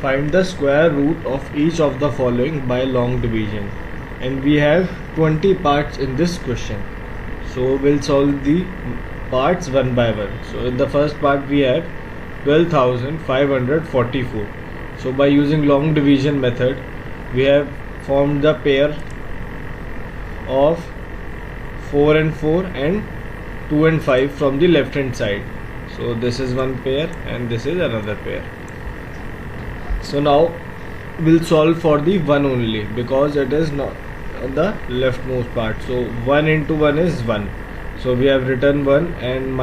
Find the square root of each of the following by long division. And we have 20 parts in this question. So we'll solve the parts one by one. So in the first part we have 12,544. So by using long division method, we have formed the pair of 4 and 4 and 2 and 5 from the left hand side. So this is one pair and this is another pair. So now we'll solve for the 1 only, because it is not the leftmost part. So 1 into 1 is 1. So we have written 1, and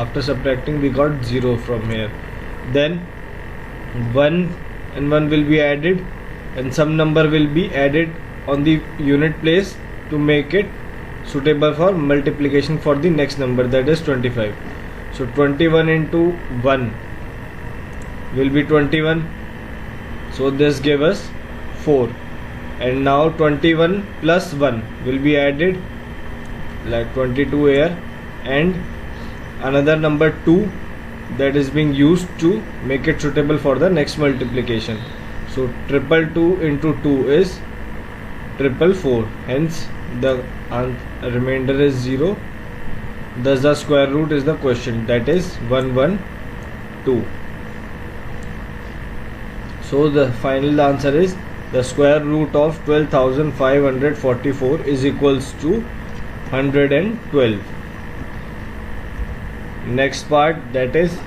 after subtracting we got 0 from here. Then 1 and 1 will be added, and some number will be added on the unit place to make it suitable for multiplication for the next number, that is 25. So 21 into 1 will be 21. So this gave us 4, and now 21 plus 1 will be added, like 22 here, and another number 2 that is being used to make it suitable for the next multiplication. So 222 into 2 is 444, hence the remainder is 0. Thus the square root is the question, that is 112. So the final answer is the square root of 12,544 is equals to 112. Next part, that is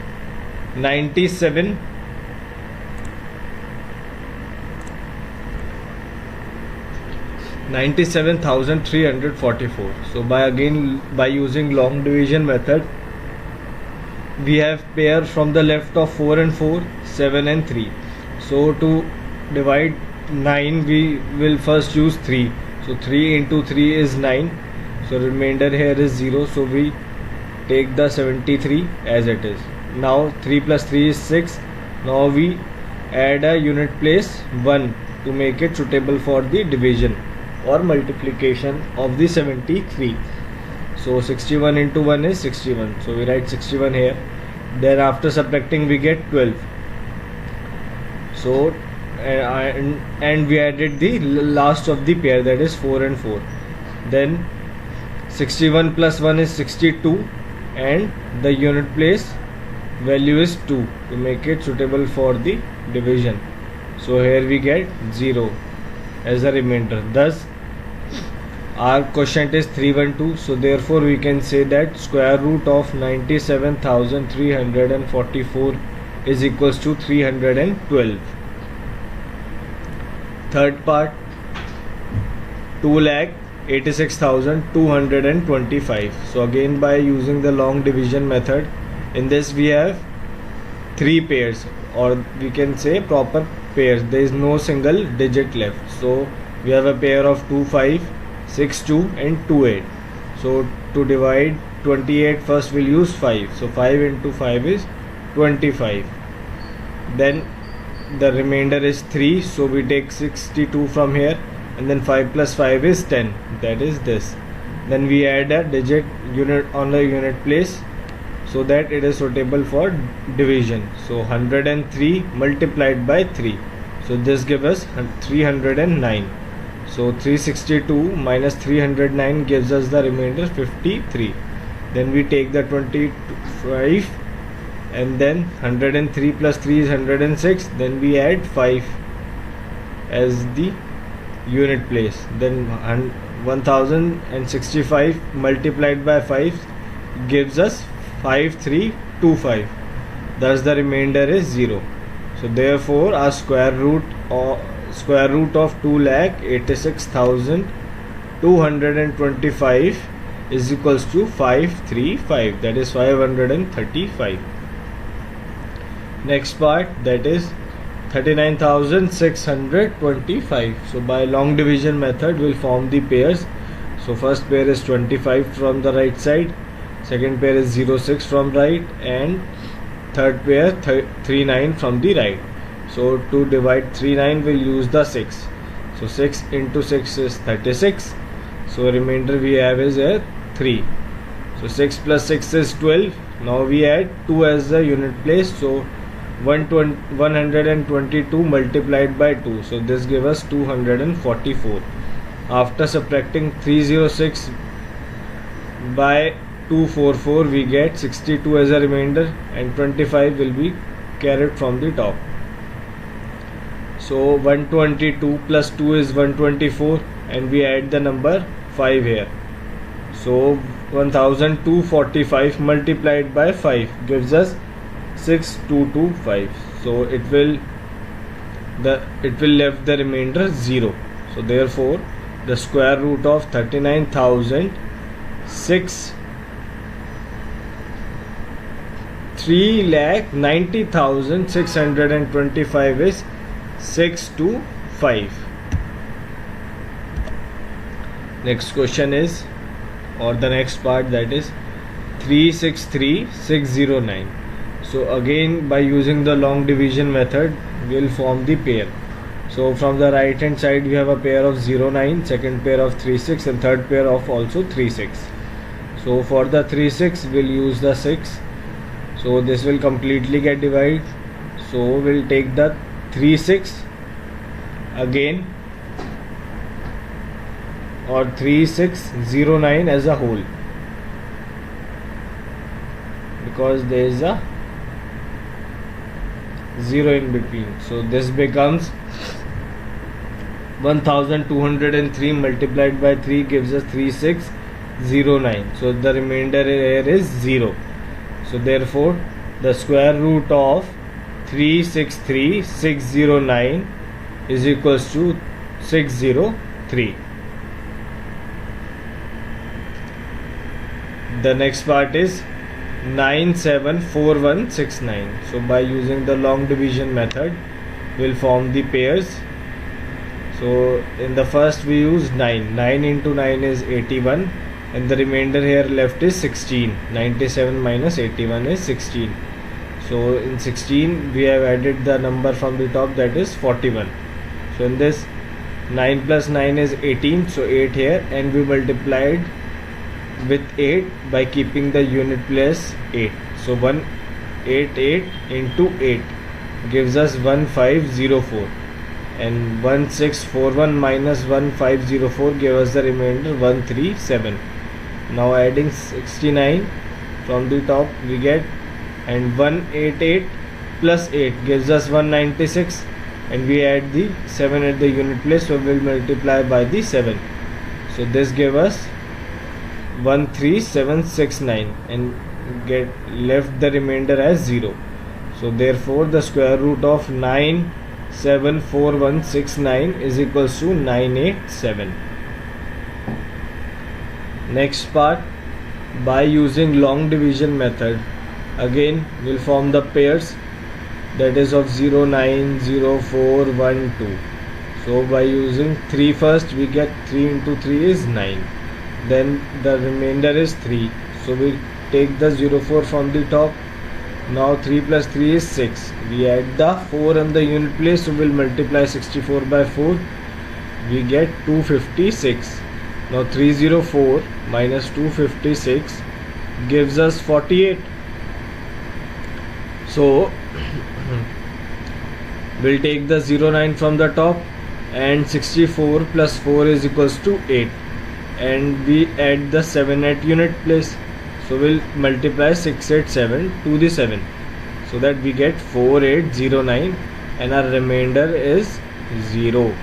97,344. So by using long division method, we have pair from the left of 4 and 4, 7 and 3. So to divide 9, we will first use 3. So 3 into 3 is 9. So remainder here is 0. So we take the 73 as it is. Now 3 plus 3 is 6. Now we add a unit place 1 to make it suitable for the division or multiplication of the 73. So 61 into 1 is 61. So we write 61 here. Then after subtracting we get 12. So and we added the last of the pair, that is 4 and 4. Then 61 plus 1 is 62, and the unit place value is 2 to make it suitable for the division. So here we get 0 as a remainder. Thus our quotient is 312. So therefore we can say that square root of 97,344 is equals to 312. Third part, 2,86,225. So again by using the long division method, in this we have 3 pairs, or we can say proper pairs. There is no single digit left. So we have a pair of 25, 62 and 28. So to divide 28, first we'll use 5. So 5 into 5 is 25. Then the remainder is 3. So we take 62 from here, and then 5 plus 5 is 10, that is this. Then we add a digit unit on the unit place so that it is suitable for division. So 103 multiplied by 3. So this gives us 309. So 362 minus 309 gives us the remainder 53. Then we take the 25, and then 103 plus 3 is 106. Then we add 5 as the unit place. Then 1065 multiplied by 5 gives us 5325. Thus the remainder is 0. So therefore our square root of 2,86,225 is equals to 535, that is 535. Next part, that is 39,625. So by long division method we'll form the pairs. So first pair is 25 from the right side, second pair is 06 from right, and third pair 39 from the right. So to divide 39 we'll use the 6. So 6 into 6 is 36. So remainder we have is 3. So 6 plus 6 is 12. Now we add 2 as the unit place. So 122 multiplied by 2, so this gives us 244. After subtracting 306 by 244, we get 62 as a remainder, and 25 will be carried from the top. So 122 plus 2 is 124, and we add the number 5 here. So 1245 multiplied by 5 gives us 6225. So it will left the remainder 0. So therefore the square root of 3,90,625 is 625. Next question is, or the next part, that is 363609. So again, by using the long division method, we will form the pair. So from the right hand side we have a pair of 09, second pair of 36, and third pair of also 36. So for the 36 we'll use the 6. So this will completely get divided. So we'll take the 36 again, or 3609 as a whole, because there is a 0 in between. So this becomes 1203 multiplied by 3 gives us 3609. So the remainder here is 0. So therefore the square root of 363609 is equals to 603. The next part is 974169. So by using the long division method, we'll form the pairs. So in the first we use 9. 9 into 9 is 81, and the remainder here left is 16. 97 minus 81 is 16. So in 16 we have added the number from the top, that is 41. So in this 9 plus 9 is 18, so 8 here, and we multiplied with 8 by keeping the unit place 8. So 188 into 8 gives us 1504, and 1641 minus 1504 gives us the remainder 137. Now adding 69 from the top we get, and 188 plus 8 gives us 196, and we add the 7 at the unit place, so we'll multiply by the 7. So this gives us 13769, and get left the remainder as 0. So therefore the square root of 974169 is equals to 987. Next part, by using long division method, again we'll form the pairs, that is of 09, 04, 1, 2. So by using 3 first, we get 3 into 3 is 9. Then the remainder is 3. So we take the 04 from the top. Now 3 plus 3 is 6. We add the 4 on the unit place, so we'll multiply 64 by 4. We get 256. Now 304 minus 256 gives us 48. So we'll take the 09 from the top, and 64 plus 4 is equals to 8, and we add the 7 at unit place. So we'll multiply 687 to the 7, so that we get 4809, and our remainder is 0.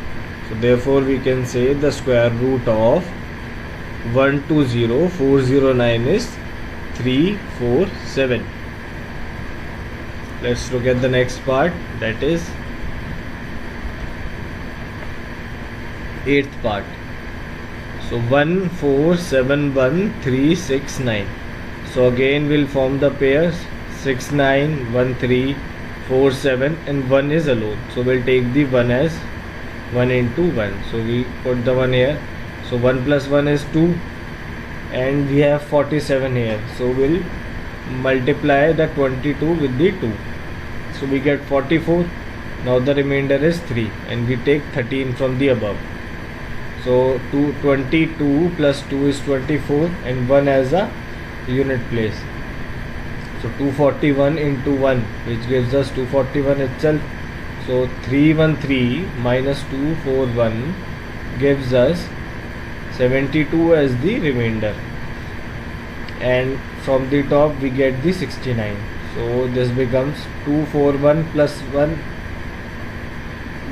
So therefore we can say the square root of 120409 is 347. Let's look at the next part, that is 8th part. So 1471369. So again we'll form the pairs 691347, and 1 is alone, so we'll take the 1 as 1 into 1. So we put the 1 here. So 1 plus 1 is 2, and we have 47 here, so we'll multiply the 22 with the 2. So we get 44. Now the remainder is 3, and we take 13 from the above. So 22 plus 2 is 24, and 1 as a unit place. So 241 into 1, which gives us 241 itself. So 313 minus 241 gives us 72 as the remainder, and from the top we get the 69. So this becomes 241 plus 1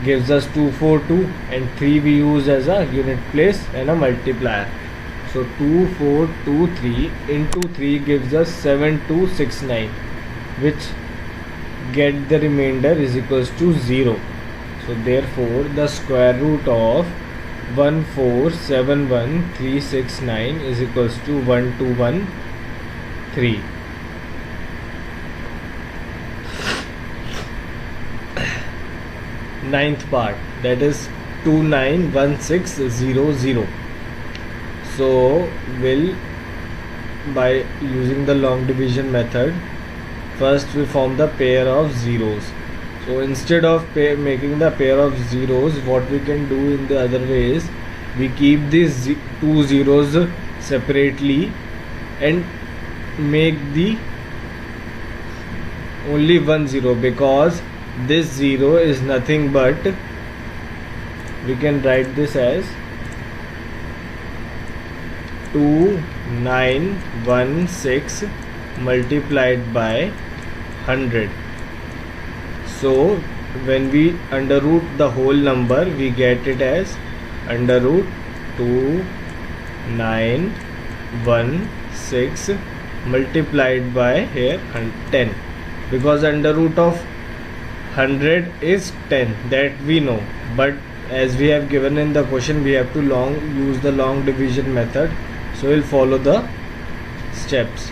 gives us 242, and 3 we use as a unit place and a multiplier. So 2423 into 3 gives us 7269, which get the remainder is equals to 0. So therefore the square root of 1471369 is equals to 1213. Ninth part, that is 291600. So we'll, by using the long division method, first we form the pair of zeros. So instead of making the pair of zeros, what we can do in the other way is we keep these two zeros separately and make the only one zero, because this 0 is nothing but, we can write this as 2916 multiplied by 100. So when we under root the whole number, we get it as under root 2916 multiplied by here 10, because under root of 100 is 10, that we know, but as we have given in the question, we have to use the long division method. So we'll follow the steps.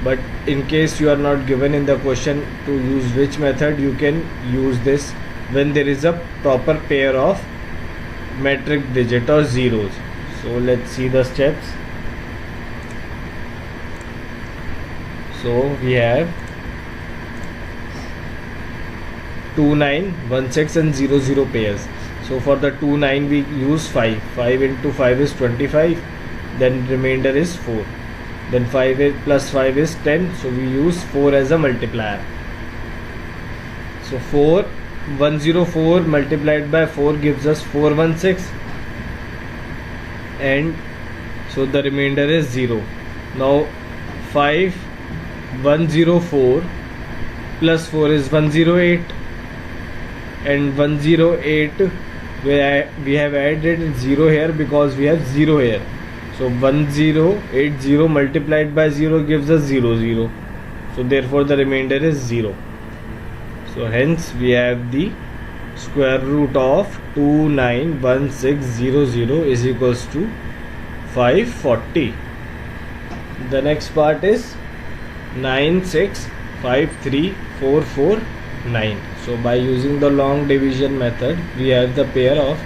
But in case you are not given in the question to use which method, you can use this when there is a proper pair of metric digit or zeros. So let's see the steps. So we have 2916 and 00 pairs. So for the 29 we use 5. 5 into 5 is 25. Then remainder is 4. Then 5 plus 5 is 10. So we use 4 as a multiplier. So 104 multiplied by 4 gives us 416. And so the remainder is 0. Now 104 plus 4 is 108. And 108 we have added 0 here because we have 0 here. So 1080 multiplied by 0 gives us 00. So therefore the remainder is 0. So hence we have the square root of 291600 is equals to 540. The next part is 9653449. So by using the long division method, we have the pair of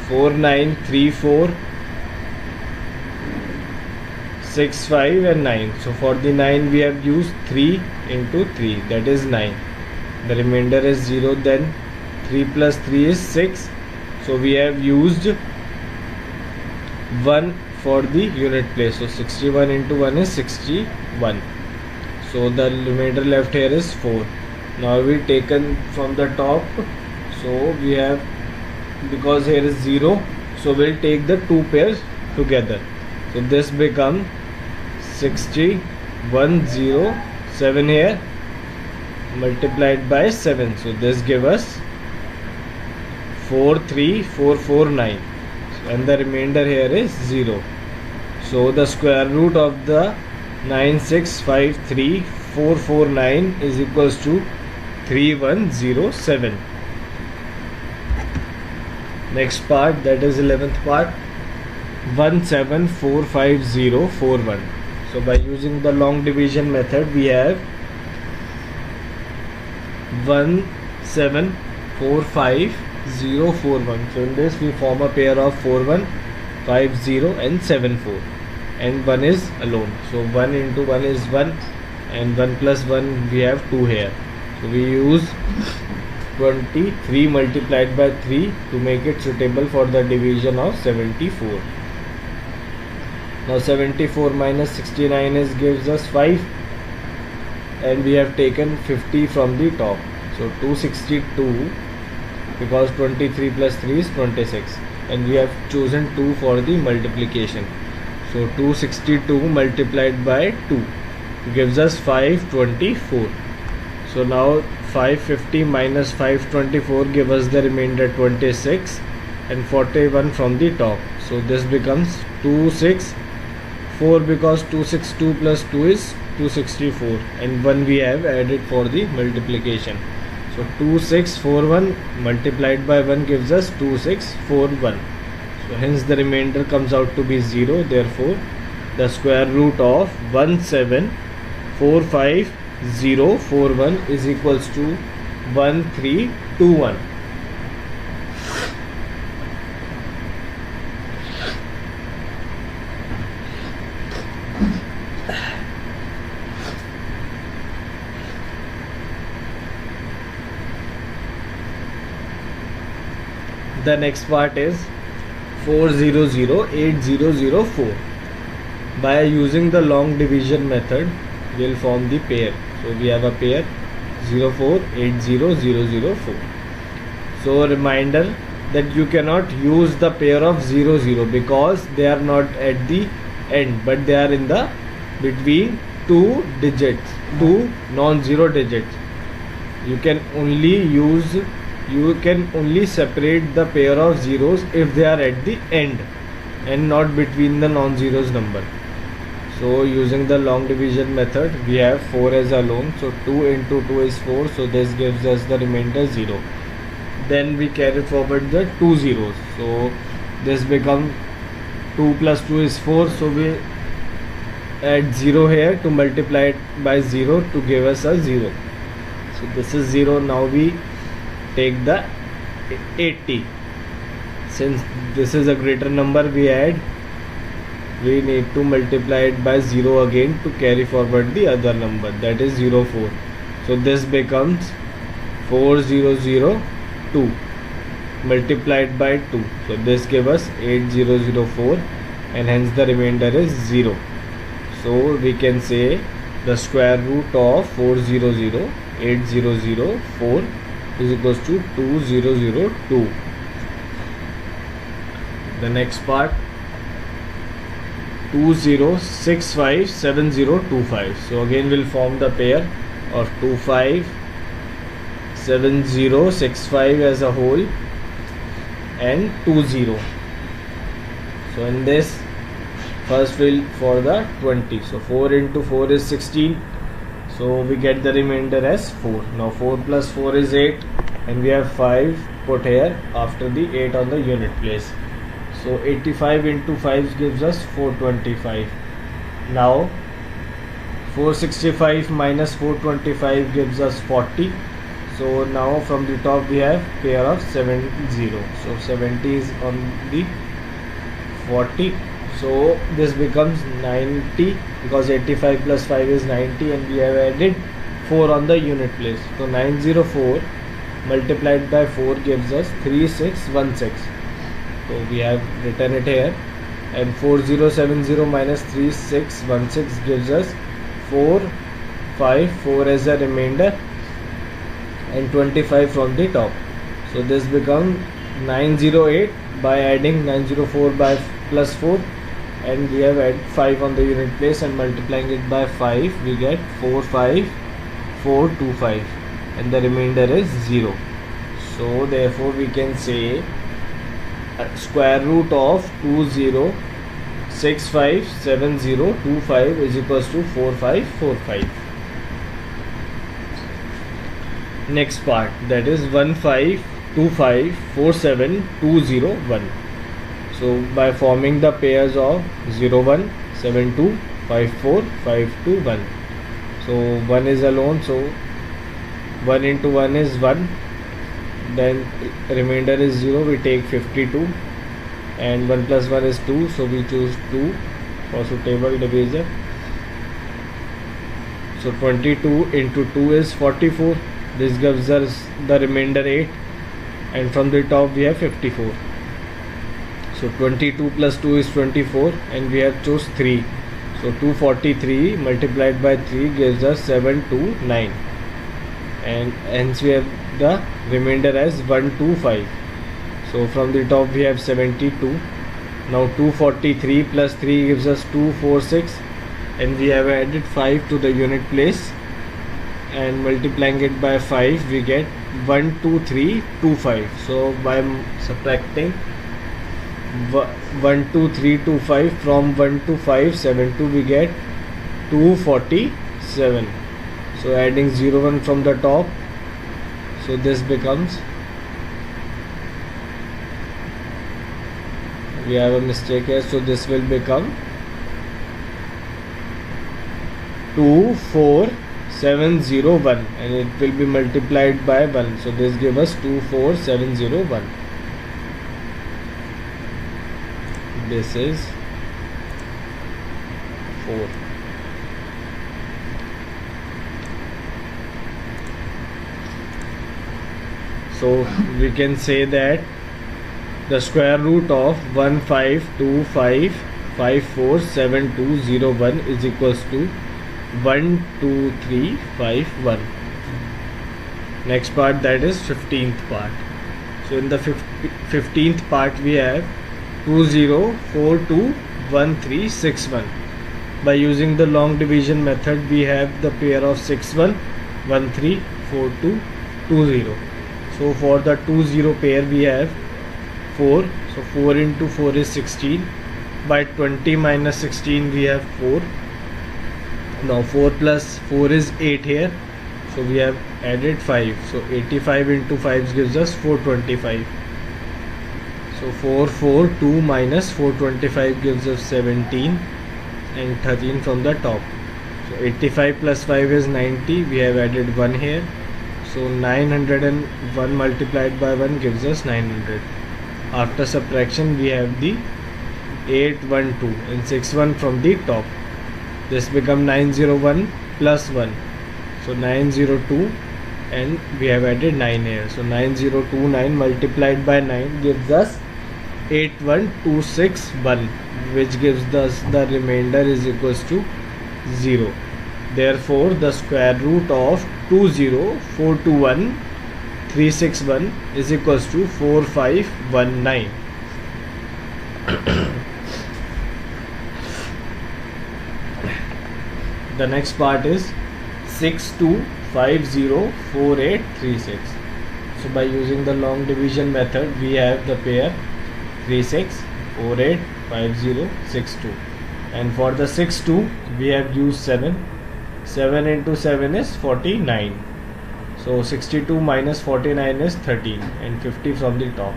493465 and 9. So for the 9 we have used 3 into 3, that is 9. The remainder is 0. Then 3 plus 3 is 6. So we have used 1 for the unit place. So 61 into 1 is 61. So the remainder left here is 4. Now we taken from the top. So we have, because here is 0, so we'll take the two pairs together. So this becomes 6107 here multiplied by 7. So this give us 43449, and the remainder here is 0. So the square root of the 9653449 is equals to 3107. Next part, that is 11th part, 174541. So by using the long division method, we have 174541. So in this we form a pair of 4150 and 74, and 1 is alone. So 1 into 1 is 1, and 1 plus 1 we have 2 here. So we use 23 multiplied by 3 to make it suitable for the division of 74. Now 74 minus 69 gives us 5. and we have taken 50 from the top. So 262, because 23 plus 3 is 26, and we have chosen 2 for the multiplication. So 262 multiplied by 2 gives us 524. So now 550 minus 524 give us the remainder 26 and 41 from the top. So this becomes 264, because 262 plus 2 is 264, and 1 we have added for the multiplication. So 2641 multiplied by 1 gives us 2641. So hence the remainder comes out to be 0. Therefore the square root of 1745041 is equals to 1321. The next part is 4008004. By using the long division method, we will form the pair. So we have a pair 0480004. So reminder that you cannot use the pair of 00 because they are not at the end, but they are in the between two digits, two non-zero digits. You can only separate the pair of zeros if they are at the end and not between the non-zeros number. So using the long division method, we have 4 as alone, so 2 into 2 is 4, so this gives us the remainder 0. Then we carry forward the 2 zeros, so this becomes 2 plus 2 is 4, so we add 0 here to multiply it by 0 to give us a 0. So this is 0. Now we take the 80. Since this is a greater number, we need to multiply it by 0 again to carry forward the other number, that is 04. So this becomes 4002 multiplied by 2. So this gives us 8004, and hence the remainder is 0. So we can say the square root of 4008004 is equals to 2002. The next part 20657025. So again we'll form the pair of 257065 as a whole and 20. So in this, first we'll for the 20. So 4 into 4 is 16. So we get the remainder as 4. Now 4 plus 4 is 8, and we have 5 put here after the 8 on the unit place. So 85 into 5 gives us 425. Now 465 minus 425 gives us 40. So now from the top we have pair of 70. So 70 is on the 40. So this becomes 90, because 85 plus 5 is 90, and we have added 4 on the unit place. So 904 multiplied by 4 gives us 3616. So we have written it here, and 4070 minus 3616 gives us 454 as a remainder and 25 from the top. So this becomes 908 by adding 904 by plus 4, and we have added 5 on the unit place and multiplying it by 5, we get 45425, and the remainder is 0. So therefore we can say square root of 20657025 is equals to 4545. Next part, that is 1525472001. So by forming the pairs of 01, 72, 54, 521. So 1 is alone, so 1 into 1 is 1, then remainder is 0, we take 52, and 1 plus 1 is 2, so we choose 2 for suitable divisor. So 22 into 2 is 44, this gives us the remainder 8, and from the top we have 54. So 22 plus 2 is 24, and we have chose 3, So 243 multiplied by 3 gives us 729, and hence we have the remainder as 125. So from the top we have 72. Now 243 plus 3 gives us 246, and we have added 5 to the unit place, and multiplying it by 5 we get 12325. So by subtracting 12325 from 12572 we get 247. So adding 01 from the top, so this becomes, we have a mistake here, so this will become 24701, and it will be multiplied by 1, so this gives us 24701. This is 4. So we can say that the square root of 1525547201 is equals to 12351. Next part, that is 15th part. So in the 15th part we have 20421361. By using the long division method we have the pair of 61134220. So for the 20 pair we have 4, so 4 into 4 is 16. By 20 minus 16 we have 4. Now 4 plus 4 is 8 here, so we have added 5. So 85 into 5 gives us 425. So 442 minus 425 gives us 17, and 13 from the top. So 85 plus 5 is 90. We have added 1 here. So 901 multiplied by 1 gives us 900. After subtraction we have the 812 and 61 from the top. This becomes 901 plus 1. So 902, and we have added 9 here. So 9029 multiplied by 9 gives us 81261, which gives us the remainder is equals to 0. Therefore the square root of 20421,361 is equals to 4519. The next part is 62504836. So by using the long division method we have the pair 36485062, and for the 62 we have used 7. 7 into 7 is 49. So 62 minus 49 is 13, and 50 from the top.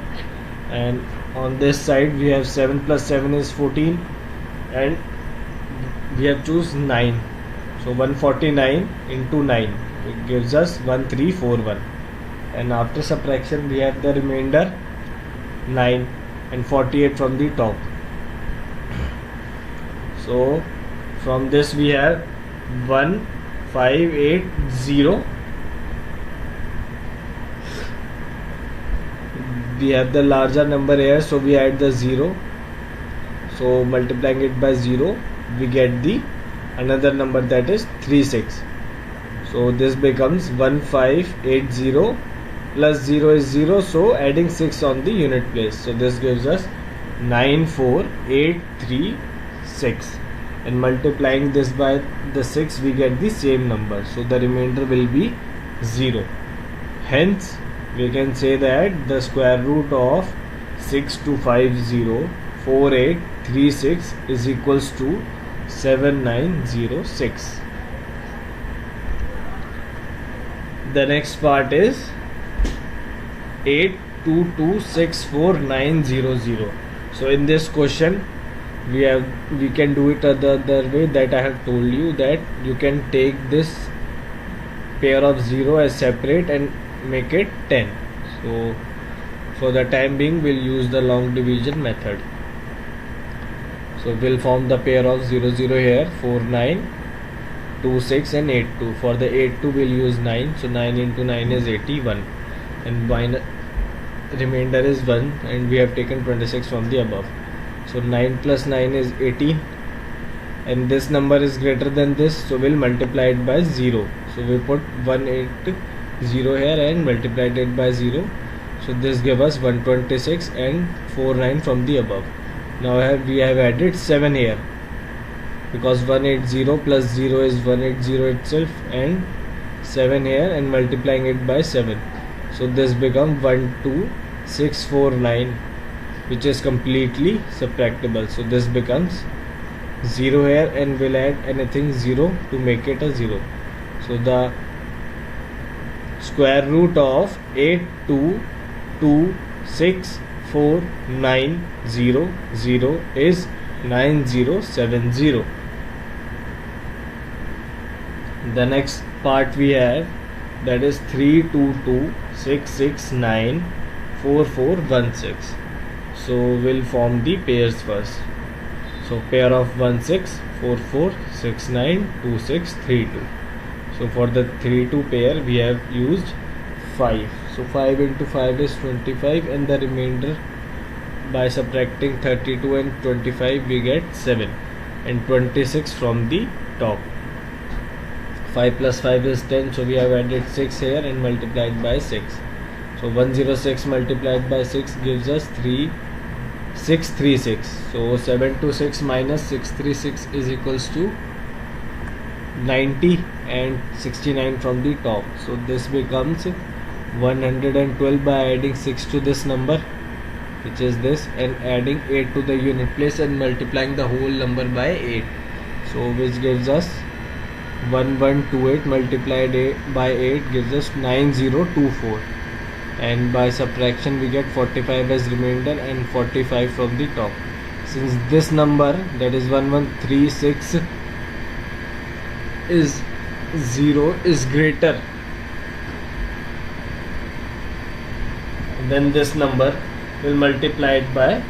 And on this side we have 7 plus 7 is 14, and we have choose 9. So 149 into 9, it gives us 1341, and after subtraction we have the remainder 9 and 48 from the top. So from this we have 1580. We have the larger number here, so we add the 0. So multiplying it by 0 we get the another number, that is 36. So this becomes 1580 plus 0 is 0, so adding 6 on the unit place. So this gives us 94836, and multiplying this by the 6 we get the same number. So the remainder will be 0. Hence we can say that the square root of 62504836 is equals to 7906. The next part is 82264,900. So in this question we can do it the other way, that I have told you, that you can take this pair of 0 as separate and make it 10. So for the time being we'll use the long division method. So we'll form the pair of 0 0 here, 4 9 2 6 and 8 2. For the 8 2 we'll use 9. So 9 into 9 is 81, and remainder is 1, and we have taken 26 from the above. So 9 plus 9 is 18, and this number is greater than this, so we'll multiply it by 0. So we put 180 here and multiplied it by 0. So this gives us 126 and 49 from the above. Now we have added 7 here, because 180 plus 0 is 180 itself, and 7 here and multiplying it by 7. So this becomes 12649, which is completely subtractable. So this becomes 0 here, and we'll add anything 0 to make it a 0. So the square root of 82264900 is 9070. The next part we have, that is 32266944416. So we'll form the pairs first. So pair of 1644692632. So for the 3-2 pair we have used 5. So 5 into 5 is 25, and the remainder, by subtracting 32 and 25, we get 7 and 26 from the top. 5 plus 5 is 10, so we have added 6 here and multiplied by 6. So 106 multiplied by 6 gives us 636. So 726 minus 636 is equals to 90 and 69 from the top. So this becomes 112 by adding 6 to this number, which is this, and adding 8 to the unit place and multiplying the whole number by 8. So which gives us 1128 multiplied by 8 gives us 9024, and by subtraction we get 45 as remainder and 45 from the top. Since this number, that is 1136 is 0, is greater than this number, will multiply it by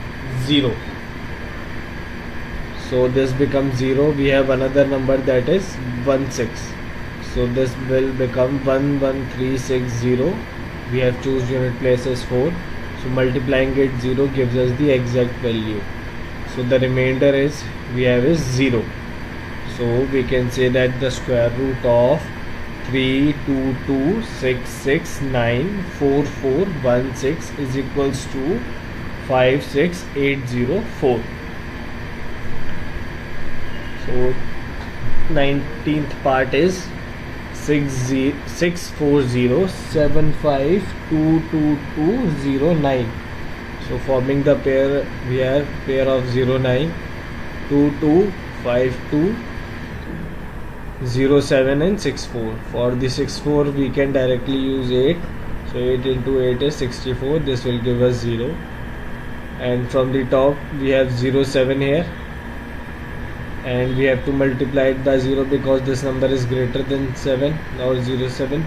0. So this becomes 0. We have another number, that is 16. So this will become 11360. We have choose unit place as 4. So multiplying it 0 gives us the exact value. So the remainder is we have is 0. So we can say that the square root of 32266944416 is equals to 56804. So 19th part is 64075222209. So forming the pair, we have pair of 09225207 and 64. For the 64 we can directly use 8. So 8 into 8 is 64. This will give us 0. And from the top we have 07 here, and we have to multiply it by 0 because this number is greater than 7 or 07.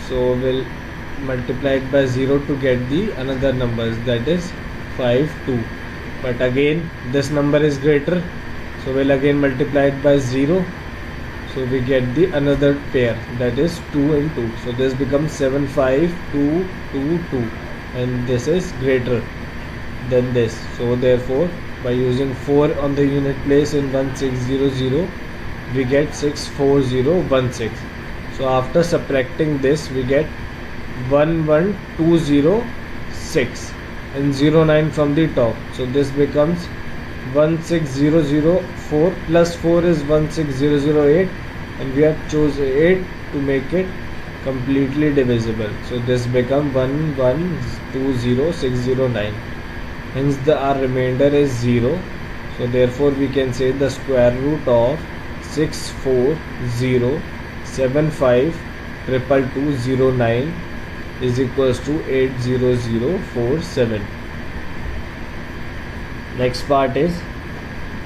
So we'll multiply it by 0 to get the another numbers, that is 52. But again this number is greater, so we'll again multiply it by 0. So we get the another pair, that is 2 and 2. So this becomes 75222, and this is greater than this. So therefore, by using 4 on the unit place in 1600, we get 64016. So after subtracting this, we get 11206 and 09 from the top. So this becomes 16004 plus 4 is 16008, and we have choose 8 to make it completely divisible. So this becomes 1120609. Hence our remainder is 0. So therefore we can say the square root of 640752209 is equals to 80047. Next part is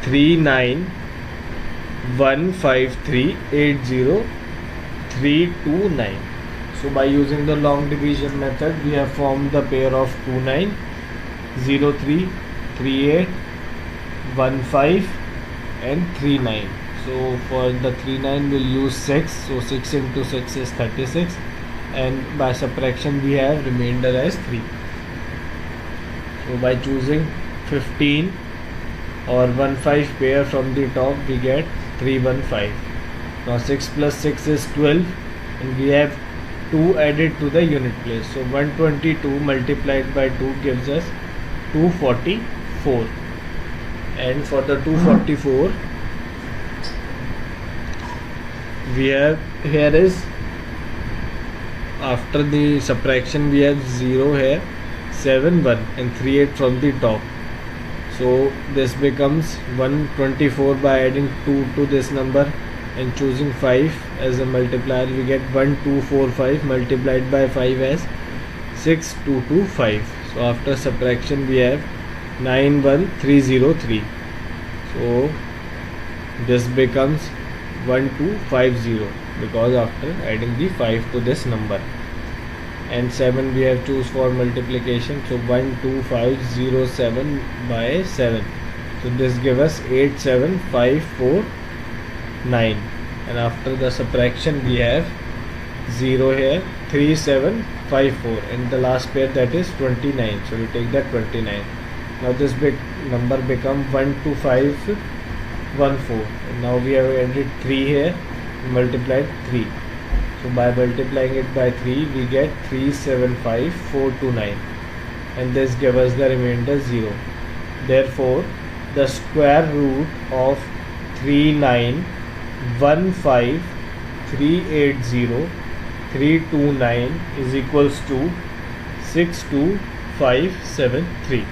391538039. So by using the long division method, we have formed the pair of 29, 03, 38, 15 and 39. So for the 39 we'll use 6. So 6 into 6 is 36, and by subtraction we have remainder as 3. So by choosing 15, or 1 5 pair from the top, we get 3 1 5. Now 6 plus 6 is 12, and we have 2 added to the unit place. So 122 multiplied by 2 gives us 244. And for the 244, we have here is, after the subtraction, we have 0 here, 7 1 and 3 8 from the top. So this becomes 124 by adding 2 to this number and choosing 5 as a multiplier. We get 1245 multiplied by 5 as 6225. So after subtraction, we have 91303. So this becomes 1250 because after adding the 5 to this number. And 7 we have choose for multiplication, so 12507 by 7. So this gives us 87549. And after the subtraction, we have 0 here, 3754, and the last pair, that is 29. So we take that 29. Now this big number become 12514, and now we have added 3 here, multiplied 3. So by multiplying it by 3, we get 375429, and this gives us the remainder 0. Therefore, the square root of 3915380 329 is equals to 62573.